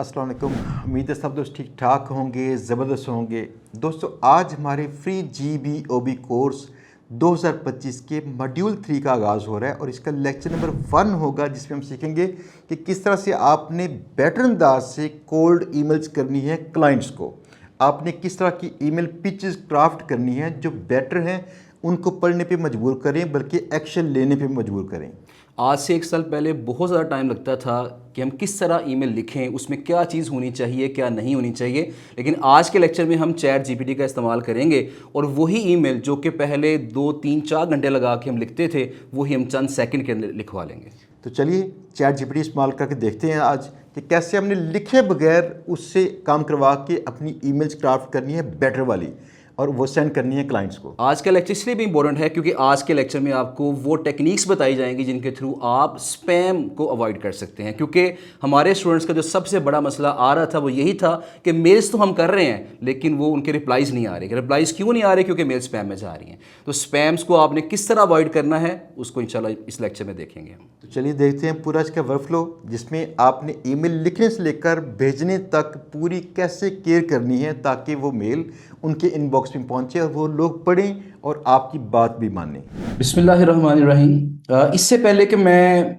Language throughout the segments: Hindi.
अस्सलाम वालेकुम। उम्मीद है सब दोस्त ठीक ठाक होंगे, ज़बरदस्त होंगे। दोस्तों आज हमारे फ्री GBOB कोर्स 2025 के मॉड्यूल 3 का आगाज़ हो रहा है और इसका लेक्चर नंबर 1 होगा, जिसमें हम सीखेंगे कि किस तरह से आपने बेटर अंदाज से कोल्ड ईमेल्स करनी है क्लाइंट्स को। आपने किस तरह की ईमेल पिचेस क्राफ्ट करनी है जो बेटर हैं, उनको पढ़ने पे मजबूर करें बल्कि एक्शन लेने पे मजबूर करें। आज से एक साल पहले बहुत ज़्यादा टाइम लगता था कि हम किस तरह ईमेल लिखें, उसमें क्या चीज़ होनी चाहिए क्या नहीं होनी चाहिए। लेकिन आज के लेक्चर में हम चैट जीपीटी का इस्तेमाल करेंगे और वही ईमेल जो कि पहले 2 3 4 घंटे लगा के हम लिखते थे, वही हम चंद सेकंड के अंदर लिखवा लेंगे। तो चलिए चैट जीपीटी इस्तेमाल करके देखते हैं आज कि कैसे हमने लिखे बगैर उससे काम करवा के अपनी ईमेल्स क्राफ्ट करनी है बेटर वाली और वो सेंड करनी है क्लाइंट्स को। आज का लेक्चर इसलिए भी इंपॉर्टेंट है क्योंकि आज के लेक्चर में आपको वो टेक्निक्स बताई जाएंगी जिनके थ्रू आप स्पैम को अवॉइड कर सकते हैं। क्योंकि हमारे स्टूडेंट्स का जो सबसे बड़ा मसला आ रहा था वो यही था कि मेल्स तो हम कर रहे हैं लेकिन वो उनके रिप्लाइज़ नहीं आ रहे। रिप्लाइज़ क्यों नहीं आ रहे? क्योंकि मेल स्पैम में जा रही हैं। तो स्पैम्स को आपने किस तरह अवॉइड करना है उसको इंशाल्लाह इस लेक्चर में देखेंगे हम। तो चलिए देखते हैं पूरा इसका वर्कफ्लो, जिसमें आपने ईमेल लिखने से लेकर भेजने तक पूरी कैसे केयर करनी है ताकि वो मेल उनके इनबॉक्स में पहुंचे और वो लोग पढ़ें और आपकी बात भी मानें। बिस्मिल्लाहिर्रहमानिर्रहीम। इससे पहले कि मैं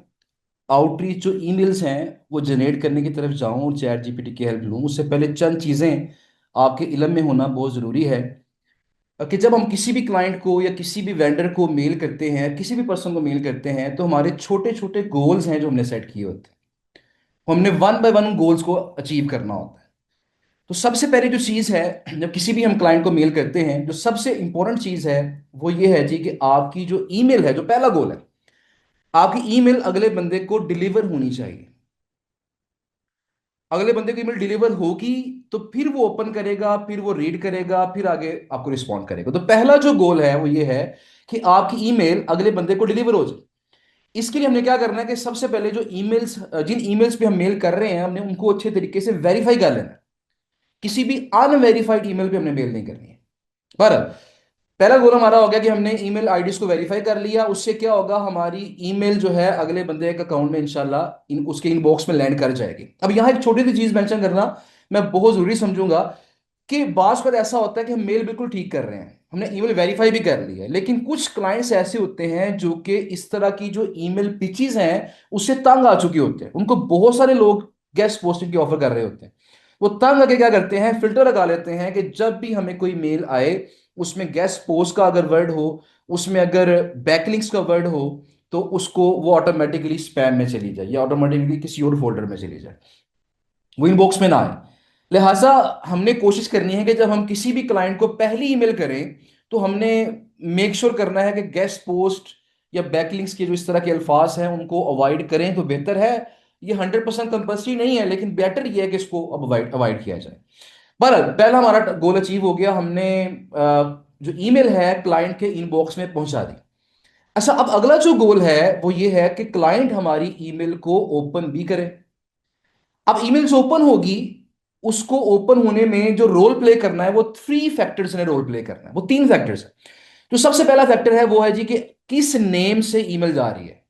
आउटरीच जो ईमेल्स हैं वो जनरेट करने की तरफ जाऊं और चैट जीपीटी की हेल्प लूं, उससे पहले चंद चीज़ें आपके इल्म में होना बहुत ज़रूरी है कि जब हम किसी भी क्लाइंट को या किसी भी वेंडर को मेल करते हैं, किसी भी पर्सन को मेल करते हैं, तो हमारे छोटे छोटे गोल्स हैं जो हमने सेट किए होते हैं। हमने वन बाय वन गोल्स को अचीव करना होता है। तो सबसे पहले जो चीज़ है, जब किसी भी हम क्लाइंट को मेल करते हैं, जो सबसे इंपॉर्टेंट चीज़ है वो ये है जी कि आपकी जो ईमेल है, जो पहला गोल है, आपकी ईमेल अगले बंदे को डिलीवर होनी चाहिए। अगले बंदे को ईमेल डिलीवर होगी तो फिर वो ओपन करेगा, फिर वो रीड करेगा, फिर आगे आपको रिस्पॉन्ड करेगा। तो पहला जो गोल है वो ये है कि आपकी ईमेल अगले बंदे को डिलीवर हो जाए। इसके लिए हमने क्या करना है कि सबसे पहले जो ईमेल्स, जिन ईमेल्स पे हम मेल कर रहे हैं, हमने उनको अच्छे तरीके से वेरीफाई कर लेना है। किसी भी अनवेरीफाइड ईमेल पे हमने मेल नहीं करनी है। पर पहला गोल हमारा हो गया कि हमने ईमेल आईडीज को वेरीफाई कर लिया। उससे क्या होगा, हमारी ईमेल जो है अगले बंदे के अकाउंट में इंशाल्लाह उसके इनबॉक्स में लैंड कर जाएगी। अब यहाँ एक छोटी सी चीज मेंशन करना मैं बहुत जरूरी समझूंगा कि बात पर ऐसा होता है कि हम मेल बिल्कुल ठीक कर रहे हैं, हमने ईमेल वेरीफाई भी कर ली है, लेकिन कुछ क्लाइंट्स ऐसे होते हैं जो कि इस तरह की जो ईमेल पिचेस हैं उससे तंग आ चुके होते हैं। उनको बहुत सारे लोग गेस्ट पोस्टिंग की ऑफर कर रहे होते हैं। वो तंग आके क्या करते हैं, फिल्टर लगा लेते हैं कि जब भी हमें कोई मेल आए उसमें गेस्ट पोस्ट का अगर वर्ड हो, उसमें अगर बैकलिंक्स का वर्ड हो, तो उसको वो ऑटोमेटिकली स्पैम में चली जाए या ऑटोमेटिकली किसी और फोल्डर में चली जाए, वो इनबॉक्स में ना आए। लिहाजा हमने कोशिश करनी है कि जब हम किसी भी क्लाइंट को पहली ईमेल करें तो हमने मेक श्योर करना है कि गेस्ट पोस्ट या बैकलिंक्स के जो इस तरह के अल्फाज हैं उनको अवॉइड करें तो बेहतर है। ये 100% कंपल्सरी नहीं है, लेकिन बेटर ये है कि इसको अवॉइड अवॉइड किया जाए। बहरहाल पहला हमारा गोल अचीव हो गया, हमने जो ईमेल है क्लाइंट के इनबॉक्स में पहुंचा दी। अच्छा, अब अगला जो गोल है वो ये है कि क्लाइंट हमारी ईमेल को ओपन भी करे। अब ईमेल जो ओपन होगी, उसको ओपन होने में जो रोल प्ले करना है वो 3 फैक्टर्स ने रोल प्ले करना है। वो 3 फैक्टर्स है। जो सबसे पहला फैक्टर है वो है जी कि किस नेम से ईमेल जा रही है,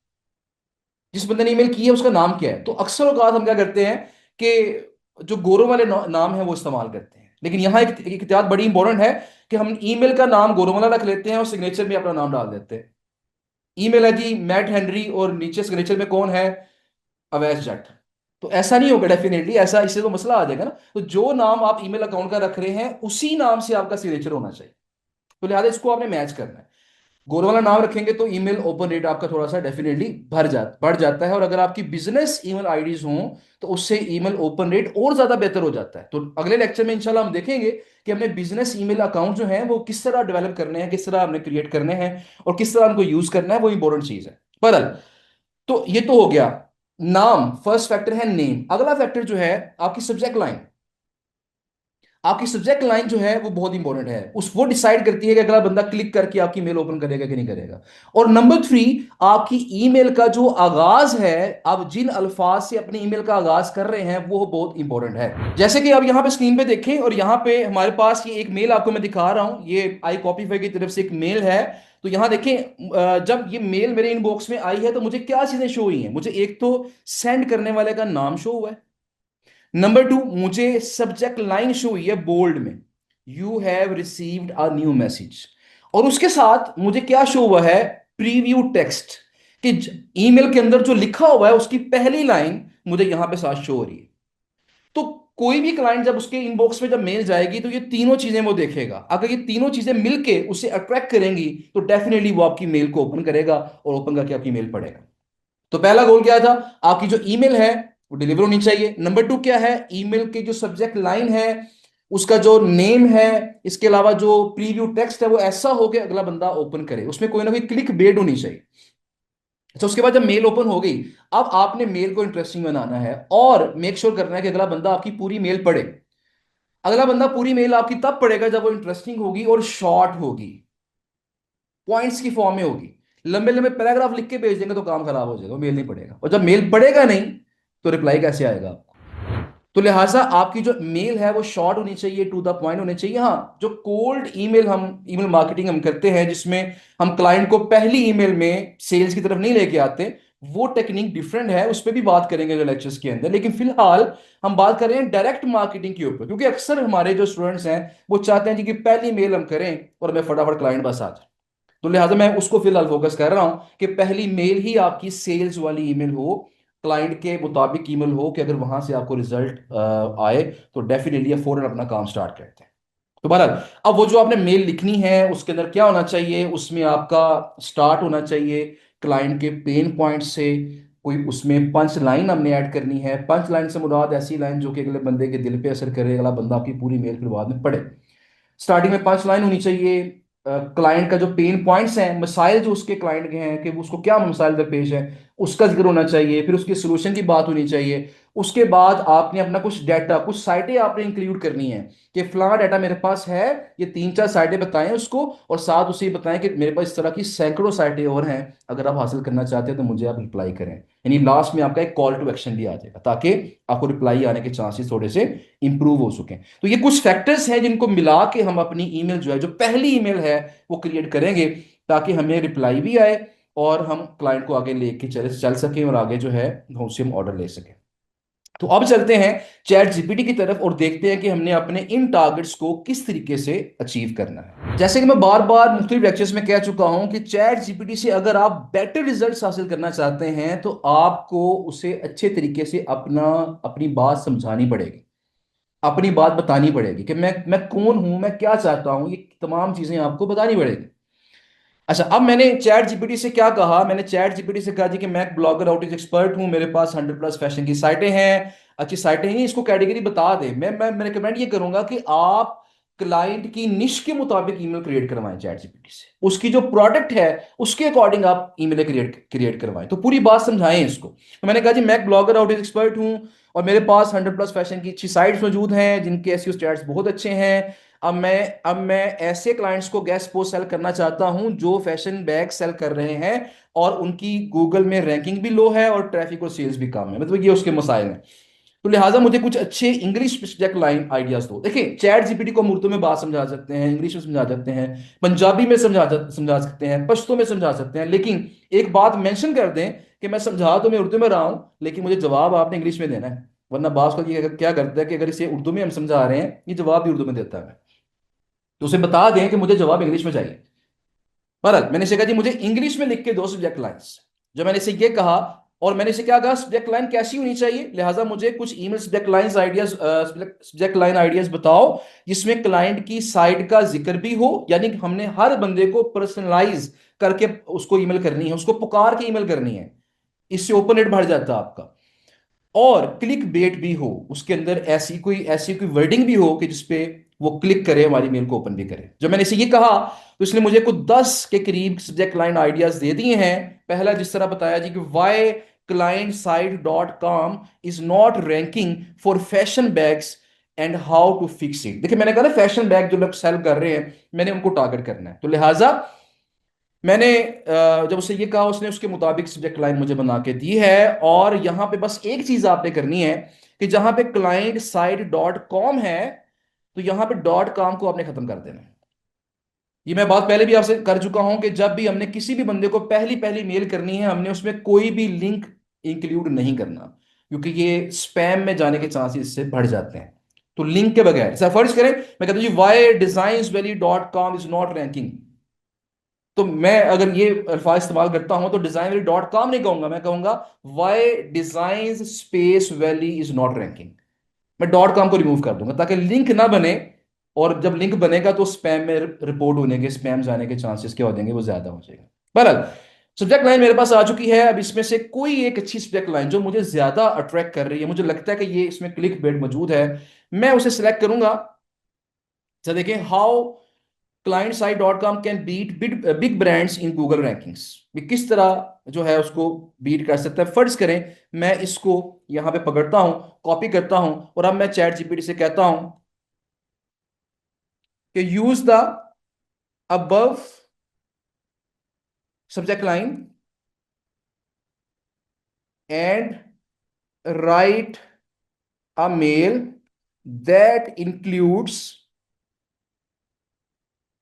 जिस बंदे ने ईमेल की है उसका नाम क्या है। तो अक्सर औकात हम क्या करते हैं कि जो गौरव वाले नाम है वो इस्तेमाल करते हैं, लेकिन यहां एक एहतियात बड़ी इंपॉर्टेंट है कि हम ईमेल का नाम गौरव वाला रख लेते हैं और सिग्नेचर में अपना नाम डाल देते हैं। ईमेल है जी मैट हेनरी और नीचे सिग्नेचर में कौन है, अवैस जट। तो ऐसा नहीं होगा डेफिनेटली, ऐसा इससे तो मसला आ जाएगा ना। तो जो नाम आप ईमेल अकाउंट का रख रहे हैं उसी नाम से आपका सिग्नेचर होना चाहिए। तो लिहाजा इसको आपने मैच करना है। गोर वाला नाम रखेंगे तो ईमेल ओपन रेट आपका थोड़ा सा डेफिनेटली बढ़ जाता है। और अगर आपकी बिजनेस ईमेल आईडीज हों तो उससे ईमेल ओपन रेट और ज्यादा बेहतर हो जाता है। तो अगले लेक्चर में इंशाल्लाह हम देखेंगे कि हमने बिजनेस ईमेल अकाउंट जो है वो किस तरह डेवलप करने हैं, किस तरह हमने क्रिएट करने हैं और किस तरह उनको यूज करना है। वो इंपॉर्टेंट चीज है। पर तो ये तो हो गया नाम, फर्स्ट फैक्टर है नेम। अगला फैक्टर जो है आपकी सब्जेक्ट लाइन। आपकी सब्जेक्ट लाइन जो है वो बहुत इंपॉर्टेंट है, उस वो डिसाइड करती है कि अगला बंदा क्लिक करके आपकी मेल ओपन करेगा कि नहीं करेगा। और नंबर 3, आपकी ईमेल का जो आगाज है, आप जिन अल्फाज से अपनी ईमेल का आगाज कर रहे हैं वो बहुत इंपॉर्टेंट है। जैसे कि आप यहां पे स्क्रीन पे देखें और यहां पे हमारे पास ये एक मेल आपको मैं दिखा रहा हूं, ये आई कॉपीफाई की तरफ से एक मेल है। तो यहां देखें, जब ये मेल मेरे इनबॉक्स में आई है तो मुझे क्या चीजें शो हुई हैं। मुझे एक तो सेंड करने वाले का नाम शो हुआ है, नंबर 2, मुझे सब्जेक्ट लाइन शो हुई है बोल्ड में, you have received a new message, और उसके साथ मुझे क्या शो हुआ है, प्रीव्यू टेक्स्ट, कि ईमेल के अंदर जो लिखा हुआ है उसकी पहली लाइन मुझे यहां पे साथ शो हो रही है। तो कोई भी क्लाइंट जब उसके इनबॉक्स में जब मेल जाएगी तो ये तीनों चीजें वो देखेगा, अगर ये तीनों चीजें मिलके उसे अट्रैक्ट करेंगी तो डेफिनेटली वो आपकी मेल को ओपन करेगा और ओपन करके आपकी मेल पढ़ेगा। तो पहला गोल क्या था, आपकी जो ईमेल है वो डिलीवर होनी चाहिए। नंबर 2 क्या है, ईमेल के जो सब्जेक्ट लाइन है उसका जो नेम है, इसके अलावा जो प्रीव्यू टेक्स्ट है वो ऐसा हो कि अगला बंदा ओपन करे, उसमें कोई ना कोई क्लिक बेड होनी चाहिए। अच्छा, उसके बाद जब मेल ओपन हो गई, अब आपने मेल को इंटरेस्टिंग बनाना है और मेक श्योर करना है कि अगला बंदा आपकी पूरी मेल पढ़े। अगला बंदा पूरी मेल आपकी तब पढ़ेगा जब वो इंटरेस्टिंग होगी और शॉर्ट होगी, पॉइंट्स की फॉर्म में होगी। लंबे लंबे पैराग्राफ लिख के भेज देंगे तो काम खराब हो जाएगा, मेल नहीं पढ़ेगा, और जब मेल पढ़ेगा नहीं तो रिप्लाई कैसे आएगा आपको। तो लिहाजा आपकी जो मेल है वो शॉर्ट होनी चाहिए, टू द पॉइंट होनी चाहिए। हाँ, जो कोल्ड ईमेल हम ईमेल मार्केटिंग हम करते हैं जिसमें हम क्लाइंट को पहली ईमेल में सेल्स की तरफ नहीं लेके आते, वो टेक्निक डिफरेंट है, उस पर भी बात करेंगे जो लेक्चर्स के अंदर। लेकिन फिलहाल हम बात कर रहे हैं डायरेक्ट मार्केटिंग के ऊपर, क्योंकि अक्सर हमारे जो स्टूडेंट्स हैं वो चाहते हैं जी कि पहली मेल हम करें और हमें फटाफट क्लाइंट बस आ जाए। तो लिहाजा मैं उसको फिलहाल फोकस कर रहा हूं कि पहली मेल ही आपकी सेल्स वाली ईमेल हो, क्लाइंट के मुताबिक ईमेल हो, कि अगर वहां से आपको रिजल्ट आए तो डेफिनेटली फौरन अपना काम स्टार्ट करते हैं। तो बहरहाल, अब वो जो आपने मेल लिखनी है उसके अंदर क्या होना चाहिए, उसमें आपका स्टार्ट होना चाहिए क्लाइंट के पेन पॉइंट से। कोई उसमें पंच लाइन हमने ऐड करनी है, पंच लाइन से मुराद ऐसी लाइन जो कि अगले बंदे के दिल पे असर करे, अगला बंदा आपकी पूरी मेल फिर बाद में पढ़े। स्टार्टिंग में पंच लाइन होनी चाहिए, क्लाइंट का जो पेन पॉइंट्स हैं, मसाइल जो उसके क्लाइंट के हैं कि वो उसको क्या मसाइल दरपेश है उसका जिक्र होना चाहिए, फिर उसके सोल्यूशन की बात होनी चाहिए। उसके बाद आपने अपना कुछ डाटा, कुछ साइटें आपने इंक्लूड करनी है कि फलाना डाटा मेरे पास है, ये 3-4 साइटें बताएं उसको, और साथ उसे ये बताएं कि मेरे पास इस तरह की सैकड़ों साइटें और हैं, अगर आप हासिल करना चाहते हैं तो मुझे आप रिप्लाई करें। यानी लास्ट में आपका एक कॉल टू एक्शन भी आ जाएगा ताकि आपको रिप्लाई आने के चांसेस थोड़े से इंप्रूव हो सकें। तो ये कुछ फैक्टर्स हैं जिनको मिला के हम अपनी ईमेल जो है, जो पहली ईमेल है वो क्रिएट करेंगे ताकि हमें रिप्लाई भी आए और हम क्लाइंट को आगे लेके चल सकें और आगे जो है उससे हम ऑर्डर ले सकें। तो अब चलते हैं चैट जीपीटी की तरफ और देखते हैं कि हमने अपने इन टारगेट्स को किस तरीके से अचीव करना है। जैसे कि मैं बार बार मुख्तलिफ लेक्चर्स में कह चुका हूं कि चैट जीपीटी से अगर आप बेटर रिजल्ट्स हासिल करना चाहते हैं तो आपको उसे अच्छे तरीके से अपनी बात समझानी पड़ेगी, अपनी बात बतानी पड़ेगी कि मैं कौन हूं, मैं क्या चाहता हूं, ये तमाम चीजें आपको बतानी पड़ेगी। अच्छा, अब मैंने चैट जीपीटी से क्या कहा, मैंने चैट जीपीटी से कहा जी कि मैं ब्लॉगर आउटरीच एक्सपर्ट हूं, मेरे पास 100+ फैशन की साइटें हैं, अच्छी साइटें हैं, इसको कैटेगरी बता दे। मैं रिकमेंड ये करूंगा कि आप क्लाइंट की निश के मुताबिक ईमेल क्रिएट करवाएं चैट जीपीटी से, उसकी जो प्रोडक्ट है उसके अकॉर्डिंग आप ईमेल क्रिएट करवाएं, तो पूरी बात समझाएं इसको। तो मैंने कहा जी मैं ब्लॉगर आउटरीच एक्सपर्ट हूं और मेरे पास 100+ फैशन की अच्छी साइट्स मौजूद हैं जिनके एसईओ स्टैट्स बहुत अच्छे हैं। अब मैं ऐसे क्लाइंट्स को गेस्ट पोस्ट सेल करना चाहता हूं जो फैशन बैग सेल कर रहे हैं और उनकी गूगल में रैंकिंग भी लो है और ट्रैफिक और सेल्स भी कम है, मतलब ये उसके मसाइल हैं। तो लिहाजा मुझे कुछ अच्छे इंग्लिश सब्जेक्ट लाइन आइडियाज दो। देखिए, चैट जीपीटी को हम उर्दू में बात समझा सकते हैं, इंग्लिश में समझा सकते हैं, पंजाबी में समझा सकते हैं, पश्तो में समझा सकते हैं, लेकिन एक बात मेंशन कर दें कि मैं समझा तो मैं उर्दू में रहा हूं लेकिन मुझे जवाब आपने इंग्लिश में देना है, वरना बात को ये क्या करता है कि अगर इसे उर्दू में हम समझा रहे हैं ये जवाब भी उर्दू में देता है, तो उसे बता दें कि मुझे जवाब इंग्लिश में चाहिए। बहरहाल मैंने इसे कहा जी मुझे इंग्लिश में लिख के दो सब्जेक्ट लाइन्स। जब मैंने इसे ये कहा और मैंने इसे क्या कहा, सब्जेक्ट लाइन कैसी होनी चाहिए, लिहाजा मुझे कुछ email subject lines ideas, subject line ideas बताओ जिसमें क्लाइंट की साइट का जिक्र भी हो, यानी कि हमने हर बंदे को पर्सनलाइज करके उसको ईमेल करनी है, उसको पुकार के ईमेल करनी है, इससे ओपन रेट बढ़ जाता है आपका। और क्लिक बेट भी हो, उसके अंदर ऐसी कोई वर्डिंग भी हो कि जिसपे वो क्लिक करे, हमारी मेल को ओपन भी करे। जब मैंने इसे ये कहा तो इसने मुझे कुछ 10 के करीब सब्जेक्ट लाइन आइडियाज दे दिए हैं। पहला जिस तरह बताया जी कि why clientside.com is not ranking for fashion bags and how to fix it. देखिए, मैंने कहा ना फैशन बैग जो लोग सेल कर रहे हैं मैंने उनको टारगेट करना है, तो लिहाजा मैंने जब उससे ये कहा उसने उसके मुताबिक सब्जेक्ट लाइन मुझे बना के दी है। और यहां पे बस एक चीज आपने करनी है कि जहां पे क्लाइंट साइट डॉट कॉम है तो यहां पे डॉट कॉम को आपने खत्म कर देना है। ये मैं बात पहले भी आपसे कर चुका हूं कि जब भी हमने किसी भी बंदे को पहली पहली मेल करनी है हमने उसमें कोई भी लिंक इंक्लूड नहीं करना। क्योंकि ये स्पैम में जाने के चांसेस इससे बढ़ जाते हैं। तो लिंक के बगैर, सर फर्ज करें मैं कहता हूं जी वाई डिजाइन्सवैली.com इज नॉट रैंकिंग, तो मैं अगर ये अल्फाज इस्तेमाल करता हूं तो डिजाइन.com नहीं कहूंगा, मैं कहूंगा why design space valley is not ranking. मैं .com को रिमूव कर दूंगा ताकि लिंक ना बने, और जब लिंक बनेगा तो स्पैम में रिपोर्ट होने के, स्पैम जाने के चांसेस क्या हो जाएंगे, वो ज्यादा हो जाएगा। बहरहाल सब्जेक्ट लाइन मेरे पास आ चुकी है। अब इसमें से कोई एक अच्छी सब्जेक्ट लाइन जो मुझे ज्यादा अट्रैक्ट कर रही है, मुझे लगता है कि ये इसमें क्लिक बेट मौजूद है, मैं उसे सिलेक्ट करूंगा। तो देखें, how clientside.com can beat big brands in Google rankings. किस तरह जो है उसको बीट कर सकता है। फर्ज करें मैं इसको यहां पे पकड़ता हूं, कॉपी करता हूं, और अब मैं चैट जीपीटी से कहता हूं कि use the above subject line and write a mail that includes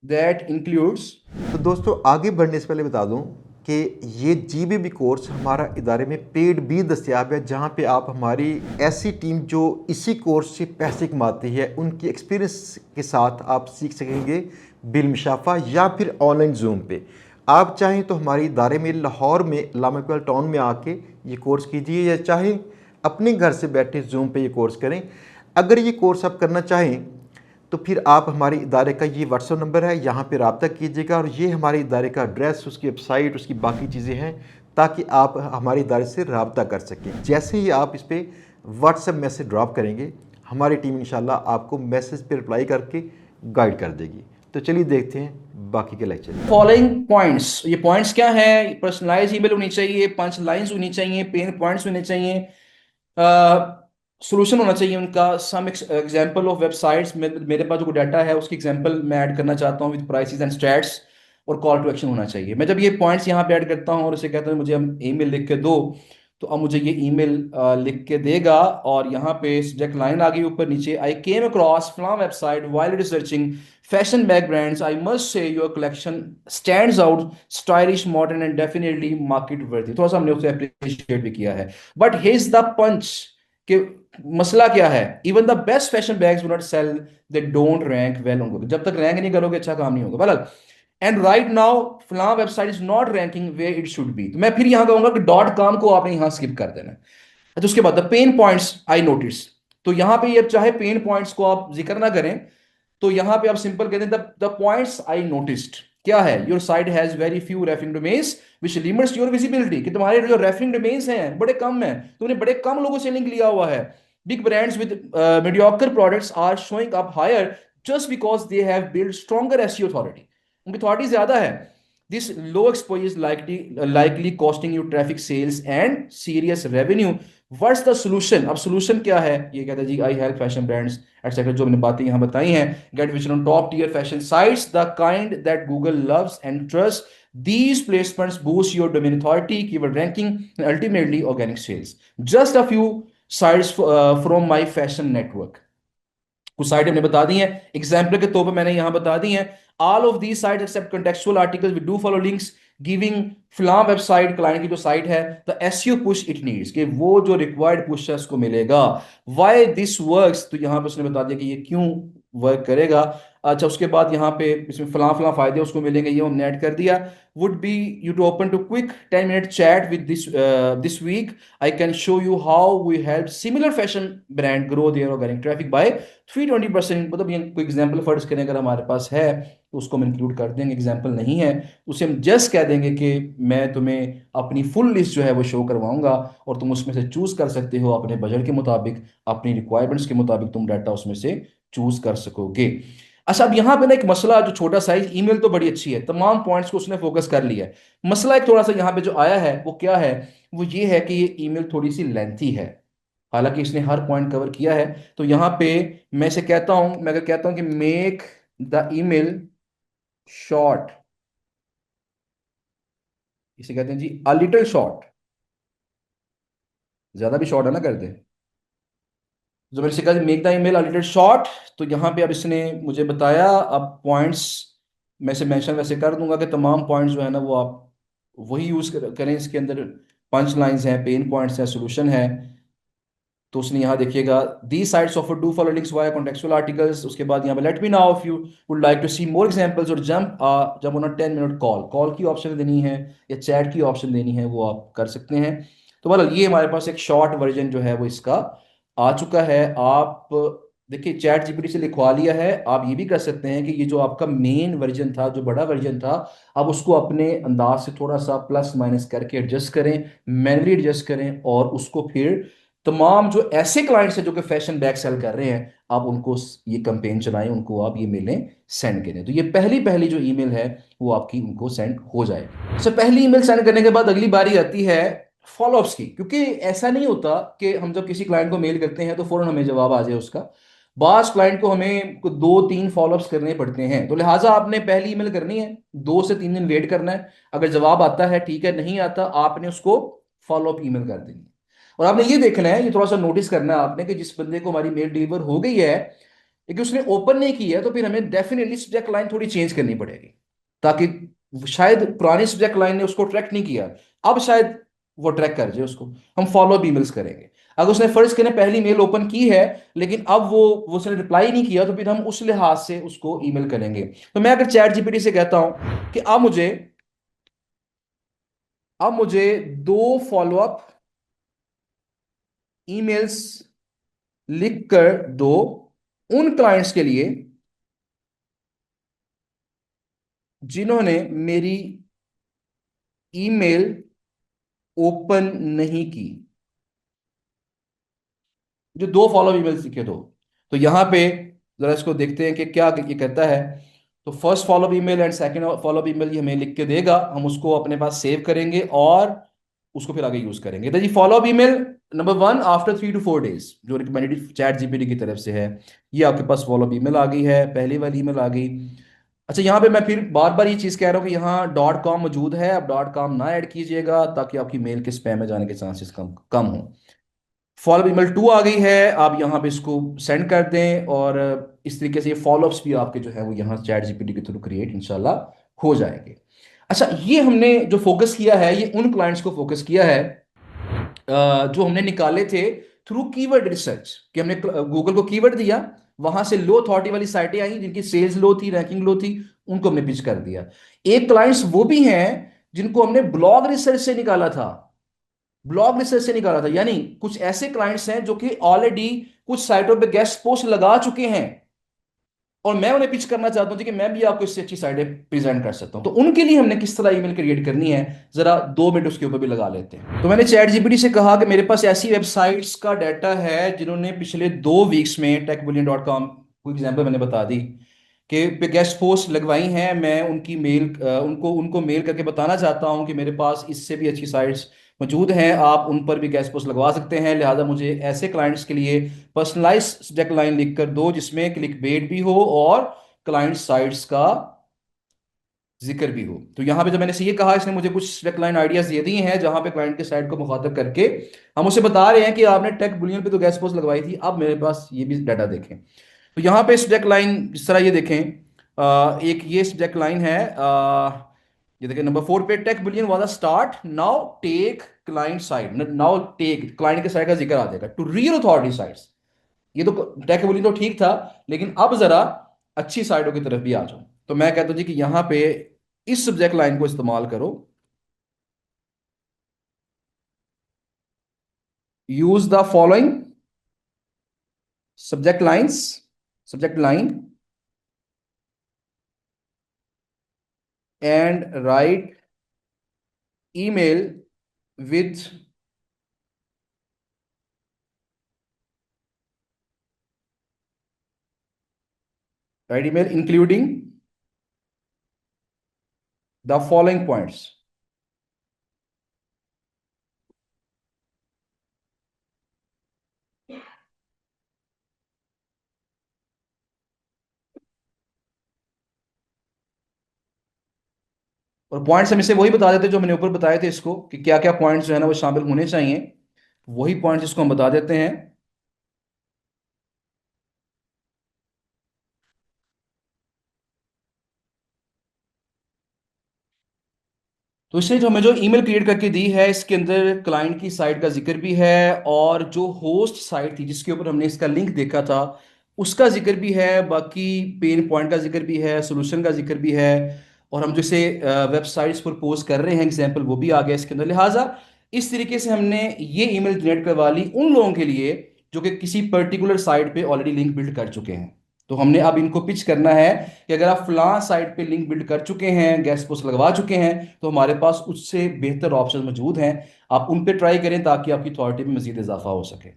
that includes तो दोस्तों आगे बढ़ने से पहले बता दूं कि ये जीबीबी कोर्स हमारा इदारे में पेड भी दस्तियाब है, जहां पे आप हमारी ऐसी टीम जो इसी कोर्स से पैसे कमाती है उनकी एक्सपीरियंस के साथ आप सीख सकेंगे बिलमुशाफा या फिर ऑनलाइन जूम पे। आप चाहें तो हमारे इदारे में लाहौर में लामा इकबाल टाउन में आके ये कोर्स कीजिए, या चाहें अपने घर से बैठे जूम पे ये कोर्स करें। अगर ये कोर्स आप करना चाहें तो फिर आप हमारे इदारे का ये व्हाट्सएप नंबर है, यहाँ पे रब्ता कीजिएगा, और ये हमारे इदारे का एड्रेस, उसकी वेबसाइट, उसकी बाकी चीज़ें हैं, ताकि आप हमारे इदारे से रब्ता कर सकें। जैसे ही आप इस पर व्हाट्सएप मैसेज ड्रॉप करेंगे, हमारी टीम इंशाल्लाह आपको मैसेज पे रिप्लाई करके गाइड कर देगी। तो चलिए देखते हैं बाकी के लेक्चर। फॉलोइंग पॉइंट्स, ये पॉइंट्स क्या है? पर्सनलाइज ईमेल होनी चाहिए, 5 लाइंस होनी चाहिए, पेन पॉइंट्स होने चाहिए, सोल्यूशन होना चाहिए उनका, सम एग्जांपल ऑफ वेबसाइट्स, मेरे पास जो डाटा है उसकी एग्जांपल मैं ऐड करना चाहता हूँ विद प्राइसेस एंड स्टैट्स, और कॉल टू एक्शन होना चाहिए। मैं जब ये पॉइंट्स यहाँ पे ऐड करता हूँ और उसे कहता हूँ मुझे हम ईमेल लिख के दो, तो अब मुझे ये ईमेल लिख के देगा, और यहाँ पे सब्जेक्ट लाइन आ गई ऊपर नीचे, I came across Flom website while researching fashion bag brands, I must say your collection stands out, stylish modern and definitely market worthy. थोड़ा सा हमने उसे अप्रिशिएट भी किया है, बट हियर्स द पंच कि मसला क्या है, even the best fashion bags will not sell, they don't rank well on Google. जब तक रैंक नहीं करोगे अच्छा काम नहीं होगा। बहरहाल, एंड राइट नाउ फलां website is not ranking where it should be, तो मैं फिर यहां कहूंगा कि .com को आपने यहां स्किप कर देना है। अच्छा, उसके बाद the pen points I notice, तो यहां पे ये चाहे पेन पॉइंट्स को आप जिक्र ना करें, तो यहां पे आप सिंपल कहते हैं द पॉइंट्स आई नोटिस्ड। क्या है? Your site has very few referring domains which limits your visibility, कि तुम्हारे जो रेफरिंग डोमेन्स हैं बड़े कम हैं, तुमने बड़े कम लोगों से लिंक लिया हुआ है। Big brands with mediocre products are showing up higher just because they have build stronger SEO authority, उनकी अथॉरिटी ज्यादा है। This low exposure is likely costing you traffic sales and serious revenue. What's the solution? अब सोल्यूशन क्या है? ये कहता है जी I help fashion brands etcetera, जो मैंने बातें यहां बताई हैं, get vision on top tier fashion sites the kind that Google loves and trust, these placements boost your domain authority, keyword ranking, and ultimately organic sales. Just a few sites from my fashion network. कुछ साइट हमने बता दी हैं, एग्जाम्पल के तौर पर मैंने यहां बता दी हैं। All of these site accept contextual articles, we do follow links giving Flom website client की जो साइट है the SEO push it needs, कि वो जो रिक्वायर्ड पुश है उसको मिलेगा। व्हाई दिस वर्क्स, तो यहां पे उसने बता दिया कि ये क्यों वर्क करेगा। अच्छा, उसके बाद यहाँ पे इसमें फलां फलां फायदे उसको मिलेंगे, ये हमने ऐड कर दिया। Would be you to open to quick 10-minute chat with this week, I can show you how we help similar fashion brand grow their organic traffic by 320%। मतलब ये कोई एग्जांपल फर्ज करें अगर हमारे पास है तो उसको हम इंक्लूड कर देंगे, एग्जांपल नहीं है तो उसे हम जस्ट कह देंगे कि मैं तुम्हें अपनी फुल लिस्ट जो है वो शो करवाऊंगा, और तुम उसमें से चूज कर सकते हो अपने बजट के मुताबिक, अपनी रिक्वायरमेंट्स के मुताबिक तुम डाटा उसमें से चूज कर सकोगे। अच्छा, अब यहां पे ना एक मसला जो छोटा साइज, ईमेल तो बड़ी अच्छी है, तमाम पॉइंट्स को उसने फोकस कर लिया है। मसला एक थोड़ा सा यहाँ पे जो आया है वो क्या है, वो ये है कि ये ईमेल थोड़ी सी लेंथी है, हालांकि इसने हर पॉइंट कवर किया है। तो यहाँ पे मैं इसे कहता हूं, मैं अगर कहता हूं कि मेक द ईमेल शॉर्ट, इसे कहते हैं जी अ लिटिल शॉर्ट, ज्यादा भी शॉर्ट है ना कर दे। जो मैंने कहा make the email a little short, तो यहाँ पे अब इसने मुझे बताया, अब पॉइंट्स मैं से मेंशन वैसे कर दूंगा कि तमाम पॉइंट्स जो है ना वो आप वही यूज करें इसके अंदर। पंच लाइंस हैं, पेन पॉइंट्स हैं, सोल्यूशन है। तो उसने यहाँ देखिएगा the sites offer do follow links via contextual articles, उसके बाद यहाँ पे let me now if you would like to see more examples or jump on a 10 minute call, call की ऑप्शन देनी है या चैट की ऑप्शन देनी है वो आप कर सकते हैं। तो मतलब ये हमारे पास एक शॉर्ट वर्जन जो है वो इसका आ चुका है। आप देखिए चैट जीपीटी से लिखवा लिया है, आप ये भी कर सकते हैं कि ये जो आपका मेन वर्जन था, जो बड़ा वर्जन था, आप उसको अपने अंदाज से थोड़ा सा प्लस माइनस करके एडजस्ट करें, मैनुअली एडजस्ट करें, और उसको फिर तमाम जो ऐसे क्लाइंट्स हैं जो कि फैशन बैग सेल कर रहे हैं, आप उनको ये कैंपेन चलाएं, उनको आप ये मेलें सेंड करें। तो ये पहली पहली जो ईमेल है वो आपकी उनको सेंड हो जाएगी। अच्छा, पहली ईमेल सेंड करने के बाद अगली बारी आती है फॉलोअप्स की, क्योंकि ऐसा नहीं होता कि हम जब किसी क्लाइंट को मेल करते हैं तो फौरन हमें जवाब आ जाए उसका। बास क्लाइंट को हमें 2-3 फॉलोअप्स करने पड़ते हैं, तो लिहाजा आपने पहली ईमेल करनी है, 2 से 3 दिन वेट करना है, अगर जवाब आता है ठीक है, नहीं आता आपने उसको फॉलोअप ईमेल कर देनी है। और आपने ये देखना है, ये थोड़ा सा नोटिस करना है आपने, कि जिस बंदे को हमारी मेल डिलीवर हो गई है लेकिन उसने ओपन नहीं की है, तो फिर हमें डेफिनेटली सब्जेक्ट लाइन थोड़ी चेंज करनी पड़ेगी, ताकि शायद पुरानी सब्जेक्ट लाइन ने उसको ट्रैक नहीं किया, अब शायद वो ट्रैक कर जाए उसको। हम फॉलो अप ईमेल्स करेंगे। अगर उसने फर्स्ट करें पहली मेल ओपन की है लेकिन अब वो उसने रिप्लाई नहीं किया, तो फिर हम उस लिहाज से उसको ईमेल करेंगे। तो मैं अगर चैट जीपीटी से कहता हूं कि अब मुझे 2 फॉलोअप ईमेल्स लिख कर दो उन क्लाइंट्स के लिए जिन्होंने मेरी ईमेल ओपन नहीं की, जो 2 फॉलो ईमेल्स लिखे दो। तो यहां पे जरा इसको देखते हैं कि क्या ये कहता है। तो first follow email and second follow email ये हमें लिख के देगा, हम उसको अपने पास सेव करेंगे और उसको फिर आगे यूज करेंगे। तो जी follow email number 1 after 3 to 4 days, जो रिकमेंडेड चैट जीपीटी की तरफ से है, ये आपके पास फॉलो ईमेल आ गई है, पहली वाली ईमेल आ गई। अच्छा, यहाँ पे मैं फिर बार बार ये चीज कह रहा हूँ कि यहाँ डॉट कॉम मौजूद है, आप डॉट कॉम ना ऐड कीजिएगा ताकि आपकी मेल के स्पैम में जाने के चांसेस कम कम हो। फॉलो ईमेल 2 आ गई है, आप यहाँ पे इसको सेंड कर दें, और इस तरीके से ये फॉलोअप्स भी आपके जो है वो यहाँ चैट जीपीटी के थ्रू क्रिएट इंशाल्लाह हो जाएंगे। अच्छा, ये हमने जो फोकस किया है ये उन क्लाइंट्स को फोकस किया है जो हमने निकाले थे थ्रू कीवर्ड रिसर्च, कि हमने गूगल को कीवर्ड दिया, वहां से लो अथॉरिटी वाली साइटें आई जिनकी सेल्स लो थी, रैंकिंग लो थी, उनको हमने पिच कर दिया। एक क्लाइंट्स वो भी हैं जिनको हमने ब्लॉग रिसर्च से निकाला था, ब्लॉग रिसर्च से निकाला था, यानी कुछ ऐसे क्लाइंट्स हैं जो कि ऑलरेडी कुछ साइटों पे गेस्ट पोस्ट लगा चुके हैं और मैं उन्हें पिच करना चाहता हूं कि मैं भी आपको इससे अच्छी साइटें प्रेजेंट कर सकता हूं। तो उनके लिए हमने किस तरह ईमेल क्रिएट करनी है, जरा 2 मिनट उसके ऊपर भी लगा लेते हैं। तो मैंने चैट जीपीटी से कहा कि मेरे पास ऐसी वेबसाइट्स का डाटा है जिन्होंने पिछले 2 वीक्स में techbullion.com कोई एग्जांपल मैंने बता दी कि गेस्ट पोस्ट लगवाई हैं, मैं उनकी मेल उनको उनको मेल करके बताना चाहता हूं कि मेरे पास इससे भी अच्छी साइट्स मौजूद हैं, आप उन पर भी गेस्ट पोस्ट लगवा सकते हैं, लिहाजा मुझे ऐसे क्लाइंट्स के लिए पर्सनलाइज सब्जेक्ट लाइन लिख कर दो जिसमें क्लिक बेट भी हो और क्लाइंट साइट्स का जिक्र भी हो। तो यहाँ पे जब मैंने ये कहा, इसने मुझे कुछ सब्जेक्ट लाइन आइडियाज दे दिए हैं जहां पे क्लाइंट के साइट को मुखातब करके हम उसे बता रहे हैं कि आपने टेक बुलियन पे तो गेस्ट पोस्ट लगवाई थी, अब मेरे पास ये भी डाटा देखें। तो यहाँ पे सब्जेक्ट लाइन जिस तरह ये देखें, एक ये सब्जेक्ट लाइन है, ये देखें नंबर 4 पे, टेक बिलियन वाला start now take client side, now take client के साइड का जिक्र आ जाएगा टू रियल अथॉरिटी साइट्स। ये तो टेक बिलियन तो ठीक था, लेकिन अब जरा अच्छी साइटों की तरफ भी आ जाओ। तो मैं कहता हूं जी कि यहाँ पे इस सब्जेक्ट लाइन को इस्तेमाल करो, use the following subject lines, subject line and right email with right email including the following points. और पॉइंट्स हम इसे वही बता देते जो मैंने ऊपर बताए थे इसको, कि क्या क्या पॉइंट्स जो है ना वो शामिल होने चाहिए, वही पॉइंट्स इसको हम बता देते हैं। तो इसने जो हमें जो ईमेल क्रिएट करके दी है, इसके अंदर क्लाइंट की साइट का जिक्र भी है और जो होस्ट साइट थी जिसके ऊपर हमने इसका लिंक देखा था उसका जिक्र भी है, बाकी पेन पॉइंट का जिक्र भी है, सोल्यूशन का जिक्र भी है, और हम जैसे वेबसाइट्स प्रपोज कर रहे हैं एग्जाम्पल वो भी आ गया इसके अंदर। लिहाजा इस तरीके से हमने ये ईमेल जनरेट करवा ली उन लोगों के लिए जो कि किसी पर्टिकुलर साइट पे ऑलरेडी लिंक बिल्ड कर चुके हैं। तो हमने अब इनको पिच करना है कि अगर आप फलां साइट पे लिंक बिल्ड कर चुके हैं, गेस्ट पोस्ट लगवा चुके हैं, तो हमारे पास उससे बेहतर ऑप्शन मौजूद हैं, आप उन पे ट्राई करें ताकि आपकी अथॉरिटी में मजीद इजाफा हो सके।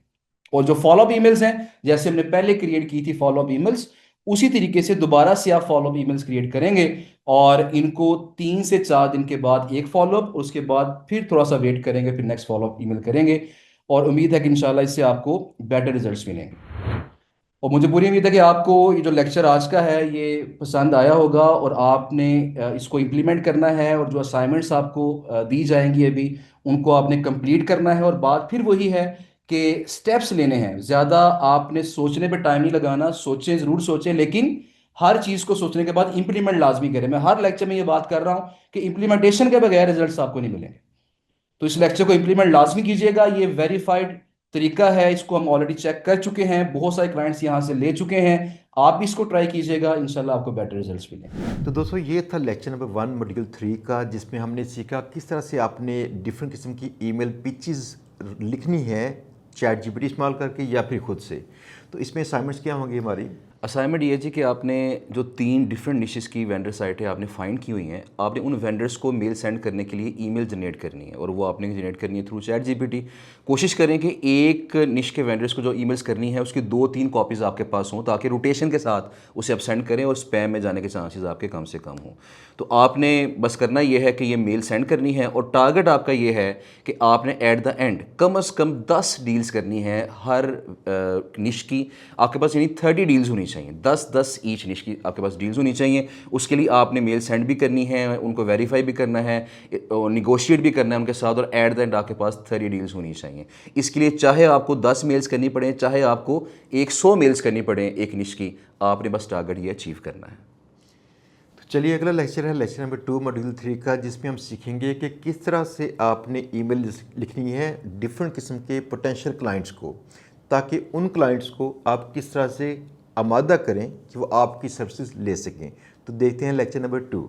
और जो फॉलोअप ईमेल्स हैं, जैसे हमने पहले क्रिएट की थी फॉलोअप ईमेल्स, उसी तरीके से दोबारा से आप फॉलोअप ईमेल्स क्रिएट करेंगे और इनको 3 से 4 दिन के बाद एक फॉलोअप, उसके बाद फिर थोड़ा सा वेट करेंगे, फिर नेक्स्ट फॉलोअप ईमेल करेंगे, और उम्मीद है कि इंशाल्लाह इससे आपको बेटर रिजल्ट्स मिलेंगे। और मुझे पूरी उम्मीद है कि आपको ये जो लेक्चर आज का है ये पसंद आया होगा और आपने इसको इम्प्लीमेंट करना है, और जो असाइनमेंट्स आपको दी जाएंगी अभी उनको आपने कंप्लीट करना है। और बात फिर वही है कि स्टेप्स लेने हैं, ज़्यादा आपने सोचने पे टाइम नहीं लगाना, सोचें ज़रूर सोचें, लेकिन हर चीज़ को सोचने के बाद इंप्लीमेंट लाजमी करें। मैं हर लेक्चर में ये बात कर रहा हूँ कि इंप्लीमेंटेशन के बगैर रिजल्ट्स आपको नहीं मिलेंगे। तो इस लेक्चर को इंप्लीमेंट लाजमी कीजिएगा, ये वेरीफाइड तरीका है, इसको हम ऑलरेडी चेक कर चुके हैं, बहुत सारे क्लाइंट्स यहाँ से ले चुके हैं। आप भी इसको ट्राई कीजिएगा, इंशाल्लाह आपको बेटर रिजल्ट्स मिलेंगे। तो दोस्तों ये था लेक्चर नंबर 1 मॉड्यूल 3 का, जिसमें हमने सीखा किस तरह से आपने डिफरेंट किस्म की ईमेल पिचेस लिखनी है चैट जीपीटी इस्तेमाल करके या फिर खुद से। तो इसमें असाइनमेंट्स क्या होंगी हमारी? असाइनमेंट ये जी कि आपने जो 3 डिफरेंट निशेस की वेंडर साइट है आपने फाइंड की हुई हैं, आपने उन वेंडर्स को मेल सेंड करने के लिए ईमेल जनरेट करनी है, और वो आपने जनरेट करनी है थ्रू चैट जीपीटी। कोशिश करें कि एक निश के वेंडर्स को जो ईमेल्स करनी है उसकी 2-3 कॉपीज़ आपके पास हों, ताकि रोटेशन के साथ उसे आप सेंड करें और स्पैम में जाने के चांसेस आपके कम से कम हों। तो आपने बस करना ये है कि ये मेल सेंड करनी है, और टारगेट आपका ये है कि आपने एट द एंड कम से कम 10 डील्स करनी है हर निश की। आपके पास यानी 30 डील्स होनी चाहिए, 10-10 ईच निश की आपके पास डील्स होनी चाहिए। उसके लिए आपने मेल सेंड भी करनी है, उनको वेरीफाई भी करना है, निगोशिएट भी करना है उनके साथ, और एट द एंड आपके पास 30 डील्स होनी चाहिए। इसके लिए चाहे आपको 10 मेल्स करनी पड़े, चाहे आपको 100 मेल्स करनी पड़े एक निश की, आपने बस टारगेट ये अचीव करना है। तो चलिए अगला लेक्चर है लेक्चर नंबर 2 मॉड्यूल 3 का, जिसमें हम सीखेंगे कि किस तरह से आपने ईमेल लिखनी है डिफरेंट किस्म के पोटेंशियल क्लाइंट्स को, ताकि उन क्लाइंट्स को आप किस तरह से आमादा करें कि वो आपकी सर्विसेज ले सकें। तो देखते हैं लेक्चर नंबर 2।